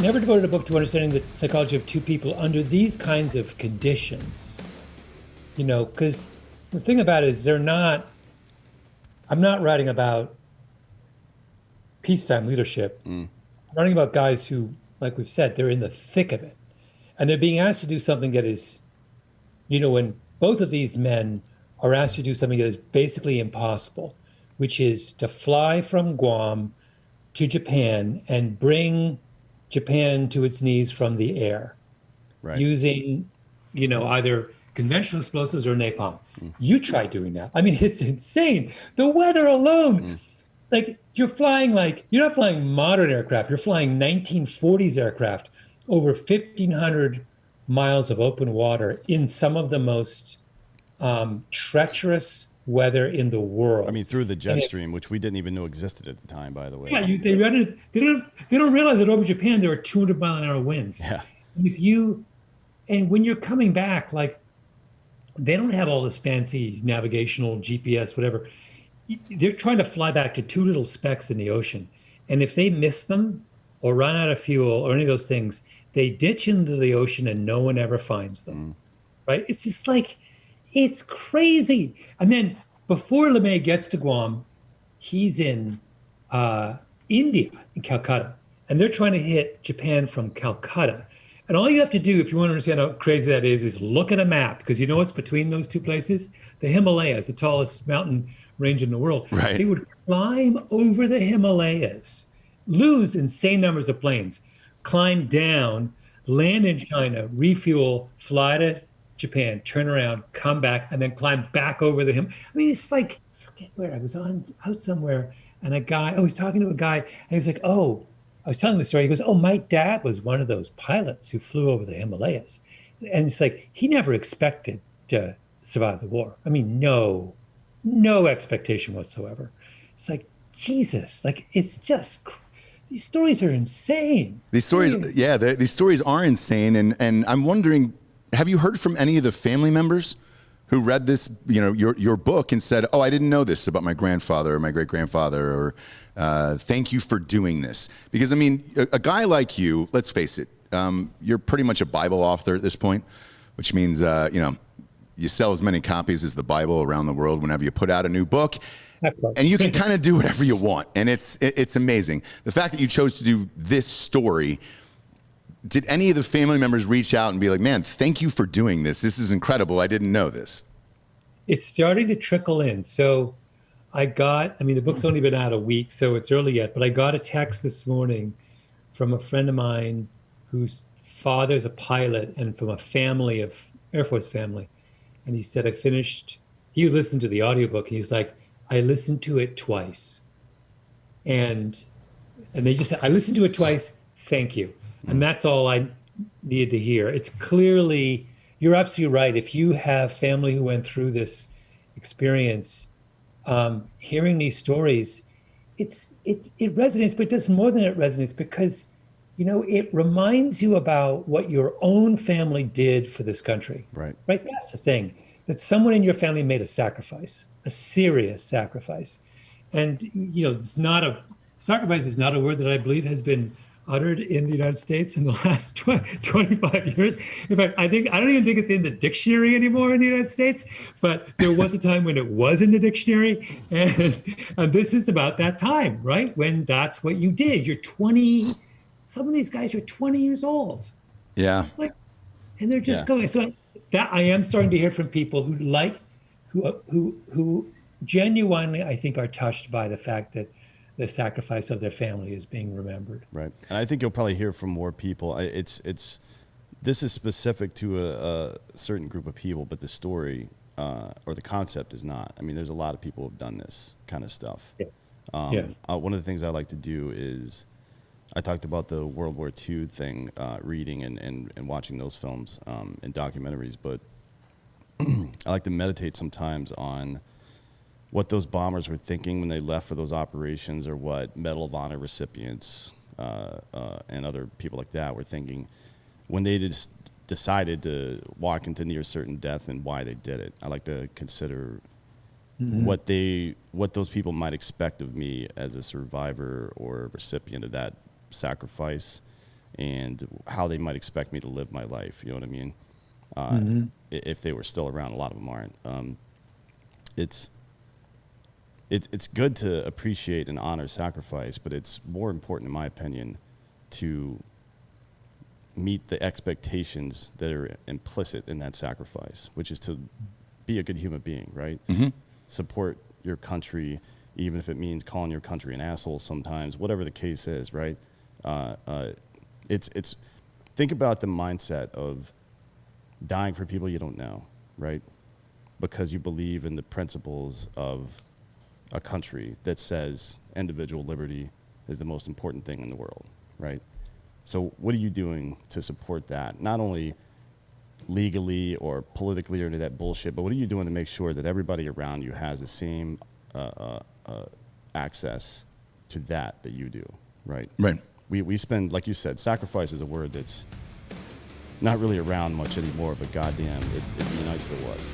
never devoted a book to understanding the psychology of two people under these kinds of conditions. Because the thing about it is I'm not writing about peacetime leadership. Mm. I'm writing about guys who, like we've said, they're in the thick of it. And they're being asked to do something that is, when both of these men are asked to do something that is basically impossible, which is to fly from Guam to Japan and bring Japan to its knees from the air Right. using, either conventional explosives or napalm. Mm. You try doing that. I mean, it's insane. The weather alone, like you're not flying modern aircraft. You're flying 1940s aircraft over 1,500 miles of open water in some of the most treacherous weather in the world. I mean, through the jet stream, which we didn't even know existed at the time, by the way. Yeah, they don't realize that over Japan there are 200-mile-an-hour winds. Yeah. And when you're coming back, like they don't have all this fancy navigational GPS, whatever. They're trying to fly back to two little specks in the ocean, and if they miss them or run out of fuel or any of those things, they ditch into the ocean and no one ever finds them. Right? It's just like, it's crazy. And then before LeMay gets to Guam, he's in India, in Calcutta, and they're trying to hit Japan from Calcutta. And all you have to do, if you want to understand how crazy that is look at a map, because you know what's between those two places? The Himalayas, the tallest mountain range in the world. Right. They would climb over the Himalayas, lose insane numbers of planes, climb down, land in China, refuel, fly to Japan, turn around, come back, and then climb back over the Himalayas. I mean, it's like, I forget where I was out somewhere, and I was talking to a guy, and he's like, oh, I was telling the story. He goes, oh, my dad was one of those pilots who flew over the Himalayas. And it's like, he never expected to survive the war. I mean, no expectation whatsoever. It's like, Jesus, like, it's just, these stories are insane. These stories, yeah, these stories are insane. And I'm wondering, have you heard from any of the family members who read this, your book and said, oh, I didn't know this about my grandfather or my great-grandfather, or thank you for doing this? Because, I mean, a guy like you, let's face it, you're pretty much a Bible author at this point, which means, you sell as many copies as the Bible around the world whenever you put out a new book. And you can kind of do whatever you want. And it's amazing. The fact that you chose to do this story, did any of the family members reach out and be like, man, thank you for doing this. This is incredible. I didn't know this. It's starting to trickle in. So the book's only been out a week, so it's early yet, but I got a text this morning from a friend of mine whose father's a pilot and from a family of Air Force family. And he said, he listened to the audiobook, and he's like, I listened to it twice. And they just said, I listened to it twice. Thank you. And that's all I needed to hear. It's clearly, you're absolutely right. If you have family who went through this experience, hearing these stories, it resonates, but it does more than it resonates, because, it reminds you about what your own family did for this country. Right. Right. That's the thing, that someone in your family made a sacrifice, a serious sacrifice. And, sacrifice is not a word that I believe has been uttered in the United States in the last 25 years. In fact, I don't even think it's in the dictionary anymore in the United States, but there was a time when it was in the dictionary. And this is about that time, right? When that's what you did. You're 20, some of these guys are 20 years old. Yeah. And they're just going. So that I am starting to hear from people who genuinely, I think, are touched by the fact that the sacrifice of their family is being remembered. Right. And I think you'll probably hear from more people. This is specific to a certain group of people, but the story or the concept is not. I mean, there's a lot of people who have done this kind of stuff. Yeah. One of the things I like to do is, I talked about the World War II thing, reading and watching those films and documentaries, but I like to meditate sometimes on what those bombers were thinking when they left for those operations, or what Medal of Honor recipients and other people like that were thinking when they just decided to walk into near certain death, and why they did it. I like to consider what those people might expect of me as a survivor or recipient of that sacrifice, and how they might expect me to live my life. You know what I mean? If they were still around, a lot of them aren't. It's good to appreciate and honor sacrifice, but it's more important, in my opinion, to meet the expectations that are implicit in that sacrifice, which is to be a good human being, right? Support your country, even if it means calling your country an asshole sometimes, whatever the case is, right? It's think about the mindset of dying for people you don't know, right? Because you believe in the principles of a country that says individual liberty is the most important thing in the world, right? So what are you doing to support that? Not only legally or politically or any of that bullshit, but what are you doing to make sure that everybody around you has the same access to that you do, right? Right. We spend, like you said, sacrifice is a word that's not really around much anymore, but goddamn, it'd be nice if it was.